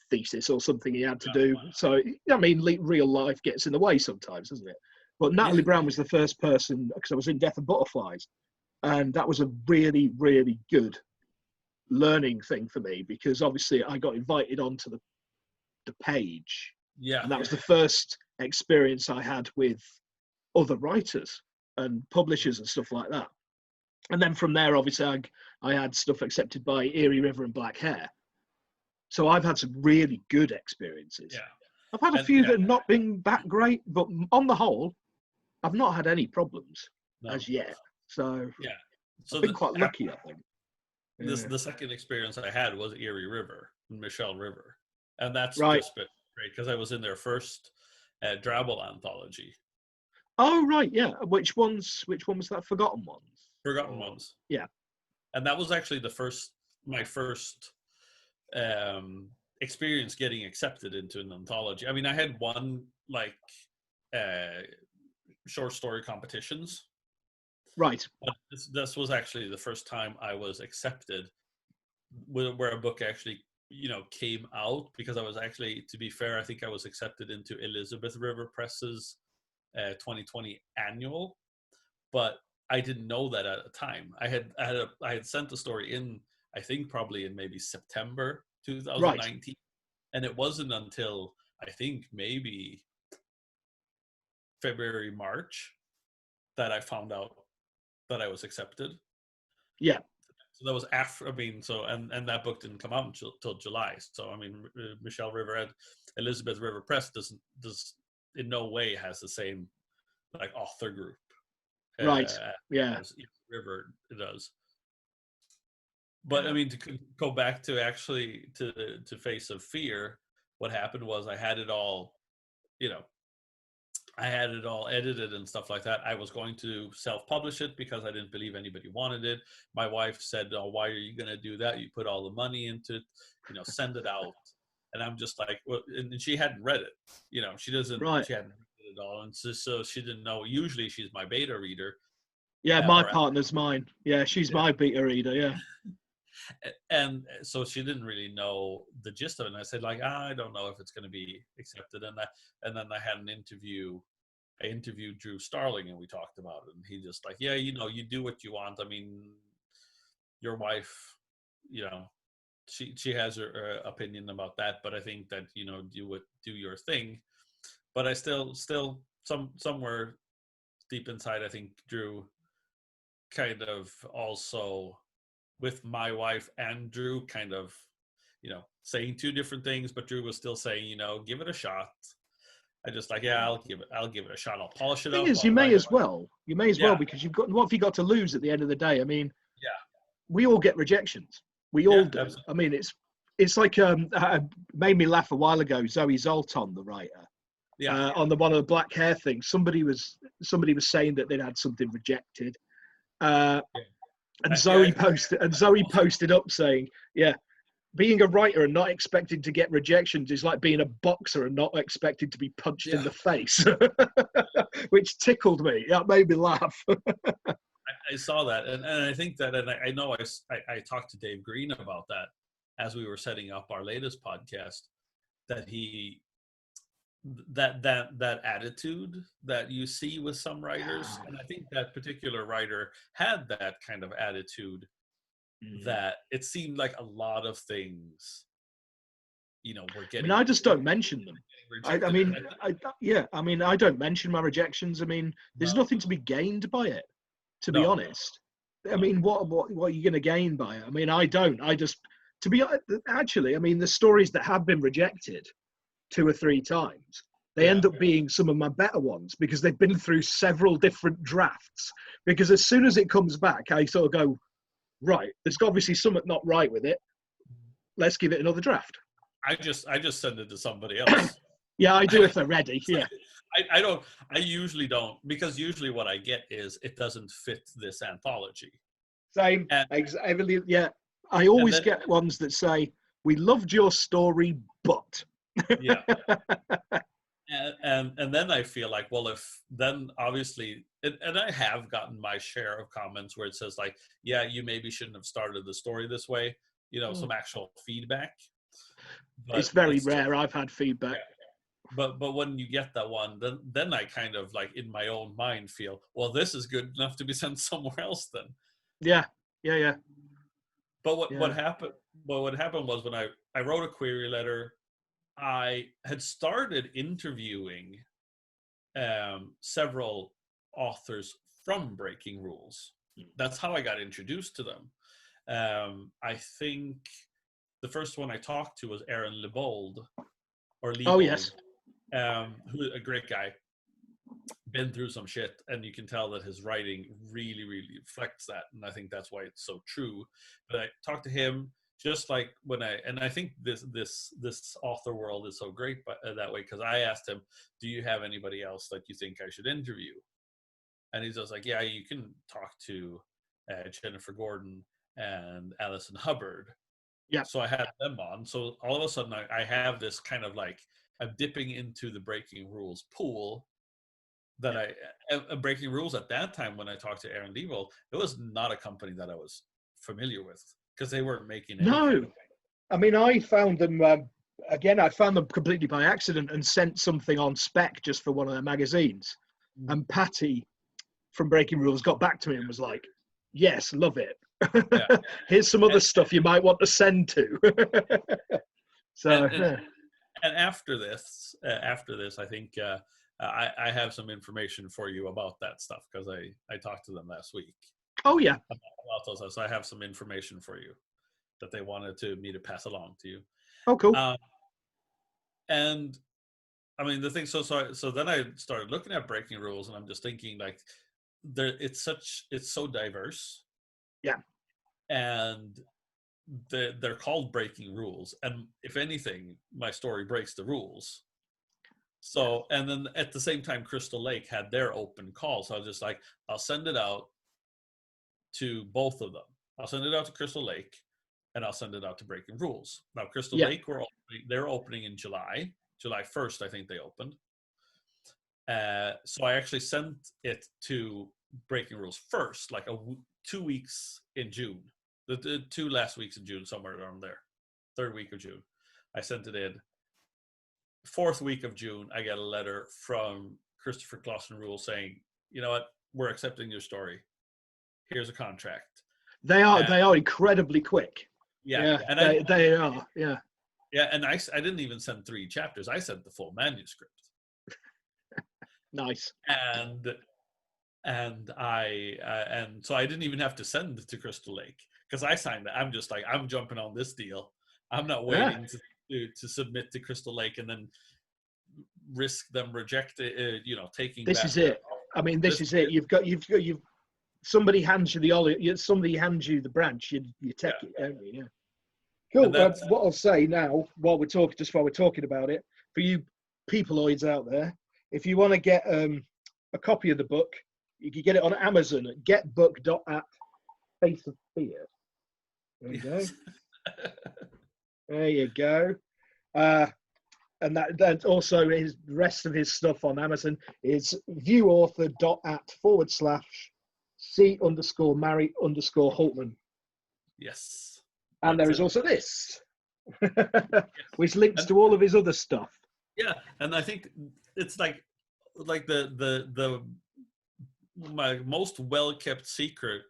thesis or something he had to do. So I mean, real life gets in the way sometimes, doesn't it? But Natalie Brown was the first person, because I was in Death and Butterflies, and that was a really, really good learning thing for me, because obviously I got invited onto the page.
Yeah.
And that was the first experience I had with other writers and publishers and stuff like that. And then from there, obviously, I had stuff accepted by Erie River and Black Hair. So I've had some really good experiences.
Yeah.
I've had a few that have not been that great, but on the whole, I've not had any problems as yet. So I've been quite lucky, I think.
The second experience I had was Erie River, Michelle River. And that's
right.
just been great, because I was in their first Drabble anthology.
Oh, right, yeah. Which one was that? Forgotten Ones?
Forgotten Ones.
Yeah.
And that was actually my first experience getting accepted into an anthology. I mean, I had won like short story competitions.
Right.
But this was actually the first time I was accepted where a book actually, came out, because I was actually, to be fair, I think I was accepted into Elizabeth River Press's 2020 annual, but I didn't know that at the time. I had sent the story in, I think probably in maybe September 2019. Right. And it wasn't until I think maybe February, March that I found out that I was accepted.
Yeah.
So that was after, and that book didn't come out until July. So, I mean, Michelle River at Elizabeth River Press does in no way has the same like author group.
Right.
As River does. But I mean, to go back to actually to Face of Fear, what happened was I had it all, I had it all edited and stuff like that. I was going to self-publish it because I didn't believe anybody wanted it. My wife said, "Oh, why are you going to do that? You put all the money into it, send it out." And I'm just like, well, and she hadn't read it. She doesn't.
Right.
She hadn't read it all, and so she didn't know. Usually, she's my beta reader.
Yeah, my partner's mine. Yeah, she's my beta reader. Yeah.
And so she didn't really know the gist of it. And I said, like, I don't know if it's going to be accepted. And then I had an interview. I interviewed Drew Starling, and we talked about it. And he just like, yeah, you do what you want. I mean, your wife, she has her opinion about that, but I think that do your thing. But I still somewhere deep inside, I think Drew kind of also, with my wife and Drew, kind of saying 2 different things, but Drew was still saying, give it a shot. I just like, yeah, I'll give it a shot. I'll polish it up.
The thing is, you may as well, because you've got, what have you got to lose at the end of the day? I mean, we all get rejections. We all do. Absolutely. I mean, it's like made me laugh a while ago. Zoe Zoltan, the writer, on one of the Black Hair things, somebody was saying that they'd had something rejected, and Zoe posted up saying, "Yeah, being a writer and not expecting to get rejections is like being a boxer and not expecting to be punched in the face," which tickled me. That made me laugh.
I saw that, and I think that, and I know I talked to Dave Green about that as we were setting up our latest podcast, that that attitude that you see with some writers, and I think that particular writer had that kind of attitude, that it seemed like a lot of things, were
I mean,
getting
I just don't mention them. I
rejected.
mean, yeah, I mean, I don't mention my rejections. I mean, there's
No,
nothing to be gained by it, to be
no,
honest. I
no.
mean, what are you going to gain by it? I mean, I don't. I just, to be actually, I mean, the stories that have been rejected 2 or 3 times, they
Yeah,
end up being some of my better ones because they've been through several different drafts. Because as soon as it comes back, I sort of go, right, there's obviously something not right with it. Let's give it another draft.
I just send it to somebody else.
Yeah, I do if they're ready. Yeah.
I usually don't, because usually what I get is it doesn't fit this anthology.
Same.
And
Exactly. Yeah. I
and
always
then
get ones that say, we loved your story, but.
yeah. And then I feel like, well, if then obviously, and I have gotten my share of comments where it says like, yeah, you maybe shouldn't have started the story this way, some actual feedback.
It's
But
very
it's just,
rare. I've had feedback.
yeah. But when you get that one, then I kind of like in my own mind feel, well, this is good enough to be sent somewhere else then.
Yeah. Yeah. Yeah.
But
Yeah.
what happened? Well, what happened was when I wrote a query letter, I had started interviewing several authors from Breaking Rules. That's how I got introduced to them. I think the first one I talked to was Aaron Lebold, or
Oh,
Lebold,
yes.
who a great guy, been through some shit, and you can tell that his writing really, really reflects that, and I think that's why it's so true. But I talked to him just like and I think this author world is so great that way, because I asked him, do you have anybody else that you think I should interview? And he's just like, yeah, you can talk to Jennifer Gordon and Alison Hubbard.
Yeah.
So I had them on. So all of a sudden I have this kind of like, I'm dipping into the Breaking Rules pool that Breaking Rules at that time, when I talked to Aaron Lebold, it was not a company that I was familiar with, because they weren't making any kind
No.
of.
I mean, I found them, again, I found them completely by accident and sent something on spec just for one of their magazines. And Patty from Breaking Rules got back to me and was like, yes, love it.
Yeah.
Here's some other stuff you might want to send to. So,
and after this, I think I have some information for you about that stuff, because I talked to them last week.
Oh, yeah.
About those. So I have some information for you that they wanted me to pass along to you.
Oh, cool.
And I mean, the thing, so then I started looking at Breaking Rules, and I'm just thinking like, it's so diverse.
Yeah.
And they're called Breaking Rules, and if anything, my story breaks the rules. So, and then at the same time, Crystal Lake had their open call, so I was just like, I'll send it out to both of them. I'll send it out to Crystal Lake, and I'll send it out to Breaking Rules. Now, Crystal Lake, they're opening in July 1st, I think they opened. So I actually sent it to Breaking Rules first, like 2 weeks in June. The 2 last weeks in June, somewhere around there. 3rd week of June. I sent it in. 4th week of June, I get a letter from Christopher Clausen Rule saying, you know what, we're accepting your story. Here's a contract.
They are incredibly quick.
Yeah. And
they are. Yeah.
Yeah, and I didn't even send 3 chapters. I sent the full manuscript.
Nice.
And so I didn't even have to send it to Crystal Lake, because I signed it. I'm just like, I'm jumping on this deal. I'm not waiting to submit to Crystal Lake and then risk them rejecting, taking.
This is it. I mean, this is it. You've somebody hands you the branch, you take it, don't you? Yeah. Cool. What I'll say now, while we're talking about it, for you peopleoids out there, if you want to get a copy of the book, you can get it on Amazon at getbook.app. Face of Fear. There you go. There you go. And that also is the rest of his stuff on Amazon is viewauthor.@/C_Mary_Hultman.
Yes.
And there is also this, which links to all of his other stuff.
Yeah, and I think it's like the my most well kept secret,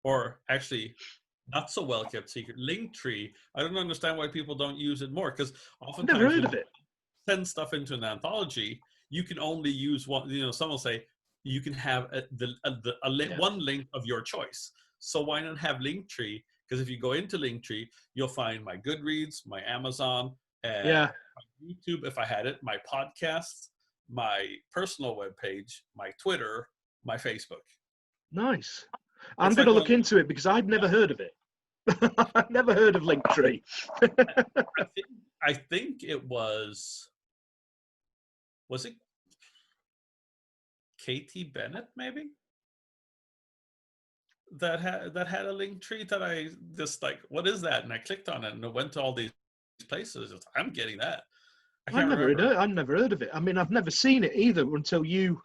or actually not so well kept secret, Linktree. I don't understand why people don't use it more, because
I've never
oftentimes
heard
when
of
you
it.
send stuff into an anthology, you can only use one. Some will say you can have
Yeah.
one link of your choice. So why not have Linktree? Because if you go into Linktree, you'll find my Goodreads, my Amazon,
Yeah.
my YouTube, if I had it, my podcasts, my personal webpage, my Twitter, my Facebook.
Nice. I'm
It's
going
like
to
one
look
of those,
into it because I'd never heard of it. I've never heard of Linktree.
I think I think it was it Katie Bennett maybe that had a link tree that I just like, what is that? And I clicked on it and it went to all these places. I'm getting that. I can't remember.
I've never heard of it. I mean, I've never seen it either until you,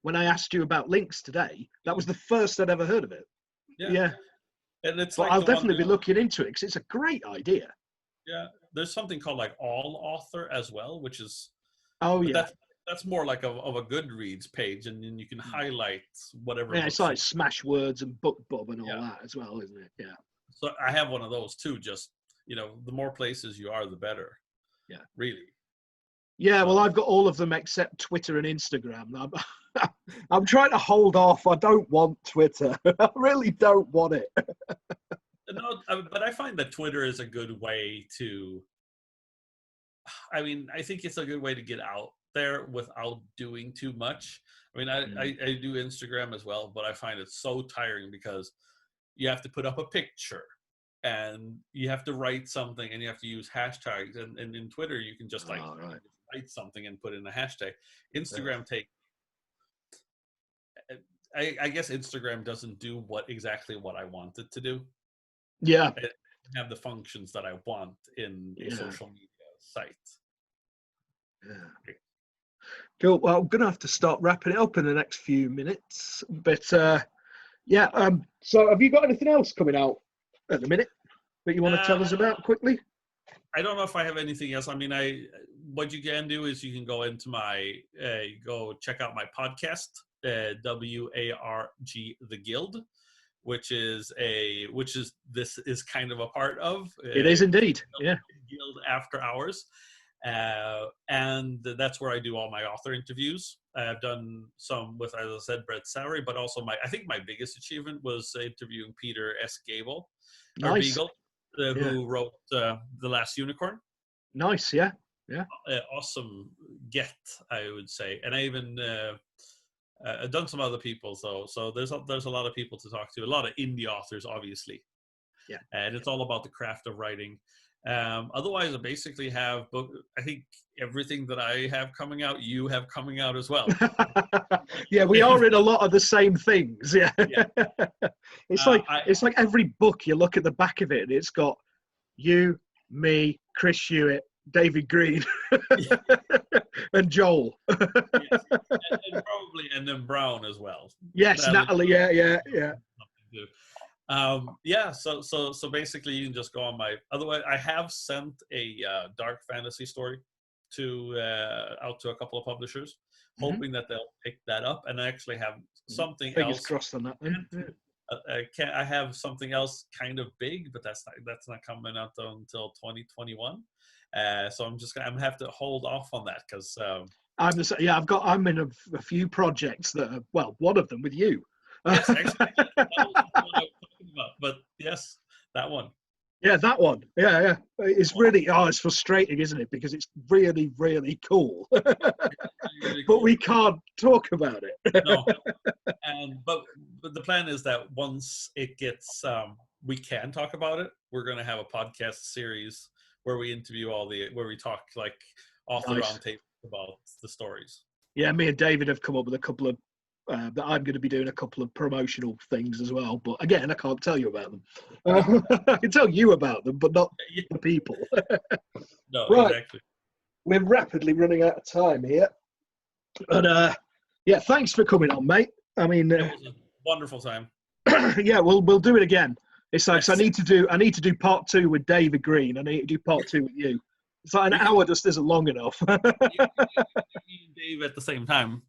when I asked you about links today. That was the first I'd ever heard of it.
Yeah.
Yeah.
And it's
But
like
I'll
the one,
definitely be looking into it because it's a great idea.
yeah, there's something called like All Author as well, which is,
Oh,
but
yeah.
that's more like of a Goodreads page, and then you can highlight whatever
Yeah, it's
books
like
you.
Smashwords and BookBub and all
Yeah.
that as well, isn't it? Yeah.
So I have one of those too. Just, the more places you are, the better.
Yeah.
Really.
Yeah, well,
So
I've got all of them except Twitter and Instagram. I'm trying to hold off. I don't want Twitter. I really don't want it.
no, but I find that Twitter is a good way to. I mean, I think it's a good way to get out there without doing too much. I mean, I do Instagram as well, but I find it so tiring because you have to put up a picture and you have to write something and you have to use hashtags. And in Twitter, you can just like
Right.
write something and put in a hashtag.
Yeah.
Instagram I guess Instagram doesn't do exactly what I want it to do.
Yeah.
It doesn't have the functions that I want in a
Yeah.
social media site.
Yeah. Cool. Well, I'm going to have to start wrapping it up in the next few minutes. But yeah. So have you got anything else coming out at the minute that you want to tell us about quickly?
I don't know if I have anything else. I mean, what you can do is you can go into go check out my podcast, WARG The Guild, which this is kind of a part of.
It is indeed. Yeah.
Guild After Hours. And that's where I do all my author interviews. I've done some with, as I said, Brett Sowry, but also I think my biggest achievement was interviewing Peter S. Gable,
Nice.
Beagle, who wrote The Last Unicorn.
Nice, yeah. Yeah.
Awesome get, I would say. And I even I've done some other people, so there's a lot of people to talk to, a lot of indie authors, obviously.
Yeah.
And it's all about the craft of writing. Otherwise, I basically have I think everything that I have coming out, you have coming out as well.
Yeah, we are in a lot of the same things. Yeah. It's like every book you look at the back of it and it's got you, me, Chris Hewitt, David Green, and Joel.
Yes. And then Brown as well.
Yes, Natalie. Yeah.
So basically you can just go on otherwise I have sent a dark fantasy story out to a couple of publishers, hoping that they'll pick that up, and I actually have something else.
Fingers crossed on that then.
I have something else kind of big, but that's not coming out until 2021. So I'm gonna have to hold off on that because
I'm in a few projects that are, one of them with you.
Yes, actually, that was the one I was talking about. But yes, that one.
Yeah, that one. Yeah. It's really, it's frustrating, isn't it? Because it's really, really cool.
Really cool.
But we can't talk about it.
No. But the plan is that once it gets, we can talk about it. We're going to have a podcast series where we interview where we talk like author roundtable about the stories.
Yeah, me and David have come up with a couple of that I'm going to be doing a couple of promotional things as well. But again, I can't tell you about them. I can tell you about them, but not the people.
No,
right.
Exactly.
We're rapidly running out of time here. But thanks for coming on, mate. I mean,
it was a wonderful time.
Yeah, we'll do it again. It's like, yes. So I need to do part 2 with David Green. I need to do part 2 with you. It's like an hour just isn't long enough.
Me and Dave at the same time.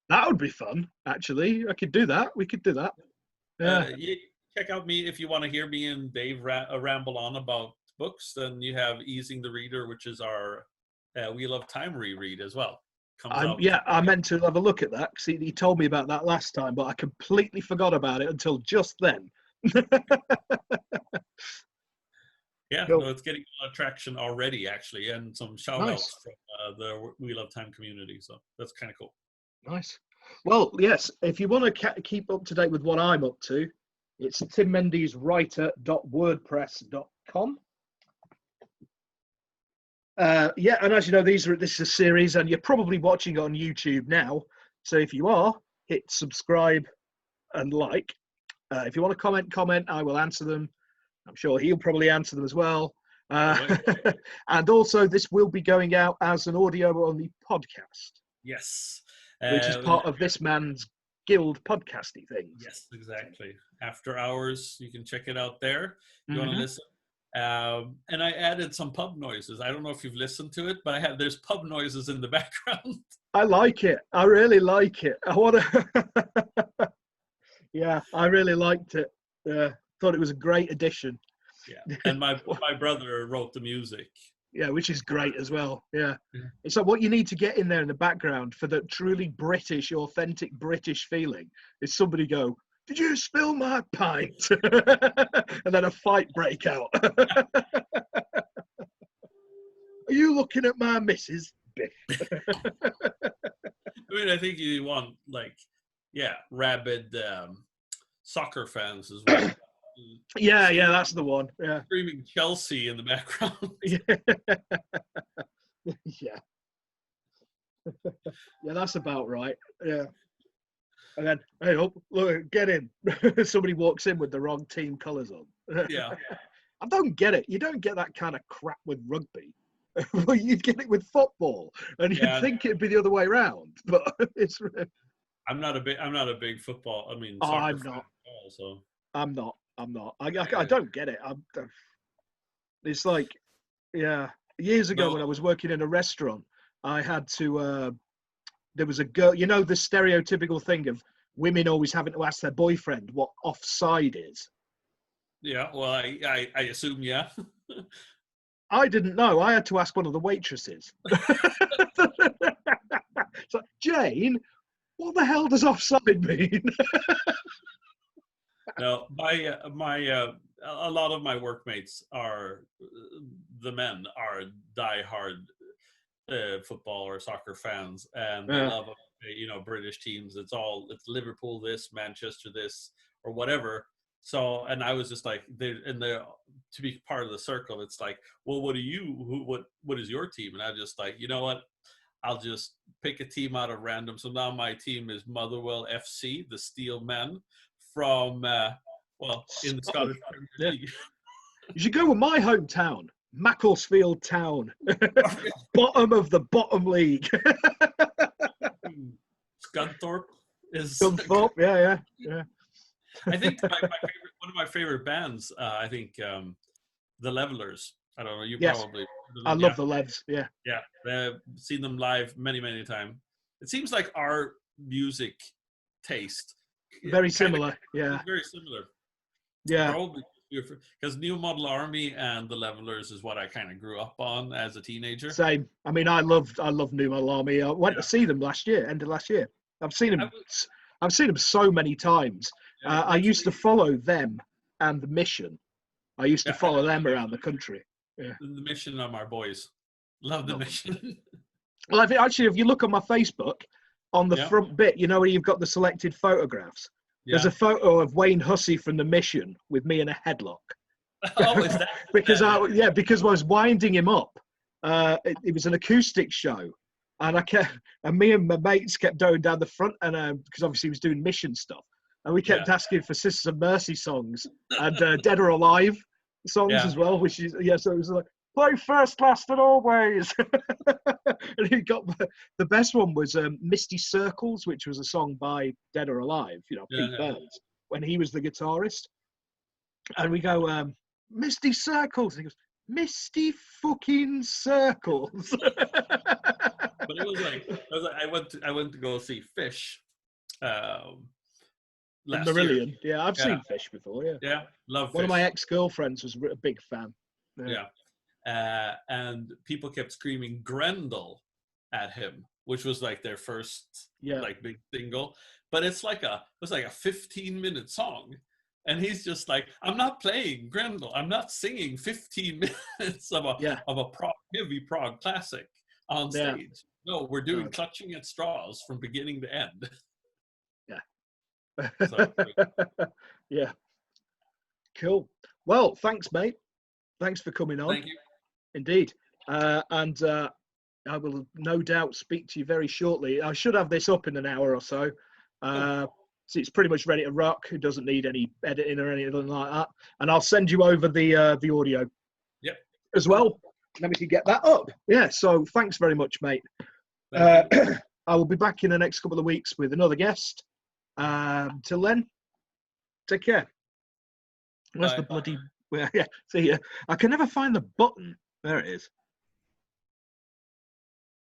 That would be fun, actually. I could do that. We could do that. Yeah.
You check out me if you want to hear me and Dave ramble on about books. Then you have Easing the Reader, which is our Wheel of Time reread as well. Comes out.
Yeah, I meant to have a look at that because he told me about that last time, but I completely forgot about it until just then.
Yeah,
Cool.
no, it's getting a lot of traction already, actually, and some shout outs from the We Love Time community. So that's kind of cool.
Nice. Well, yes, if you want to keep up to date with what I'm up to, it's timmendeswriter.wordpress.com. Yeah, and as you know, this is a series, and you're probably watching it on YouTube now. So if you are, hit subscribe and like. If you want to comment, I will answer them. I'm sure he'll probably answer them as well. And also, this will be going out as an audio on the podcast.
Yes.
Which is part of this man's guild podcasty things.
Yes, exactly. After hours, you can check it out there. You want to listen. And I added some pub noises. I don't know if you've listened to it, but there's pub noises in the background.
I like it. I really like it. I want to. Yeah, I really liked it. Thought it was a great addition.
Yeah, and my brother wrote the music.
Yeah, which is great as well. Yeah. It's like what you need to get in there in the background for the truly British, authentic British feeling is somebody go, "Did you spill my pint?" And then a fight break out. Are you looking at my missus? Biff.
I mean, I think you want rabid soccer fans as well.
Yeah, that's the one. Yeah.
Screaming Chelsea in the background.
Yeah. Yeah, that's about right. Yeah. And then, hey, look, get in. Somebody walks in with the wrong team colours on.
Yeah.
I don't get it. You don't get that kind of crap with rugby. Well, you'd get it with football, and you'd think it'd be the other way around. But it's.
I'm not a big football. I mean,
I'm not.
So
I'm not. I don't get it. It's like, yeah. Years ago when I was working in a restaurant, I had to. There was a girl. You know the stereotypical thing of women always having to ask their boyfriend what offside is.
Yeah. Well, I assume yeah.
I didn't know. I had to ask one of the waitresses. So, Jane, what the hell does offside mean?
No, a lot of my workmates the men are diehard football or soccer fans, and they love British teams. It's Liverpool this, Manchester this, or whatever. So, and I was just like, to be part of the circle, it's like, well, what is your team? And I just like, you know what? I'll just pick a team out of random. So now my team is Motherwell FC, the Steel Men, from in the Scottish Premier League.
You should go with my hometown, Macclesfield Town, bottom of the bottom league.
Scunthorpe is.
Scunthorpe, yeah.
I think one of my favorite bands. I think the Levelers. I don't know. You probably.
I love the Levs. Yeah.
Yeah, I've seen them live many times. It seems like our music taste.
Very similar. Yeah.
Very similar.
Yeah.
Probably because New Model Army and the Levelers is what I kind of grew up on as a teenager.
Same. I mean, I love New Model Army. I went to see them end of last year. I've seen them so many times. I used to follow them and the Mission. I used to follow them around the country. Yeah.
The Mission are my boys. Love the Mission.
Well, if you look on my Facebook, on the front bit, you know where you've got the selected photographs. There's a photo of Wayne Hussey from the Mission with me in a headlock.
Oh, is that?
because I was winding him up. It was an acoustic show, and me and my mates kept going down the front, and because obviously he was doing Mission stuff, and we kept asking for Sisters of Mercy songs and Dead or Alive songs as well, which is so it was like play First, Last and Always. And he got the best one was Misty Circles, which was a song by Dead or Alive, Pete Burns, when he was the guitarist. And we go, Misty Circles. And he goes, misty fucking circles.
But it was like I went to go see Fish
In
last year.
Marillion. Yeah, I've
Yeah,
seen Fish before. Yeah,
yeah, love
one of my
Fish.
ex-girlfriends was a big fan.
Yeah, and people kept screaming Grendel at him, which was like their first
Yeah,
like big single. But it was like a 15-minute song, and he's just like, I'm not playing Grendel. I'm not singing 15 minutes of
yeah,
a heavy prog classic on
yeah,
stage. No, we're doing
no,
Clutching at Straws from beginning to end.
yeah,
So
yeah. Cool. Well, thanks, mate. Thanks for coming on.
thank you.
Indeed. And I will no doubt speak to you very shortly. I should have this up in an hour or so. So it's pretty much ready to rock. It doesn't need any editing or anything like that. And I'll send you over the audio
Yep.
as well. Then we can get that up. Yeah. So thanks very much, mate.
Thank you.
I will be back in the next couple of weeks with another guest. Till then, take care. Where's
Bye.
the bloody? Yeah. See ya. I can never find the button. There it is.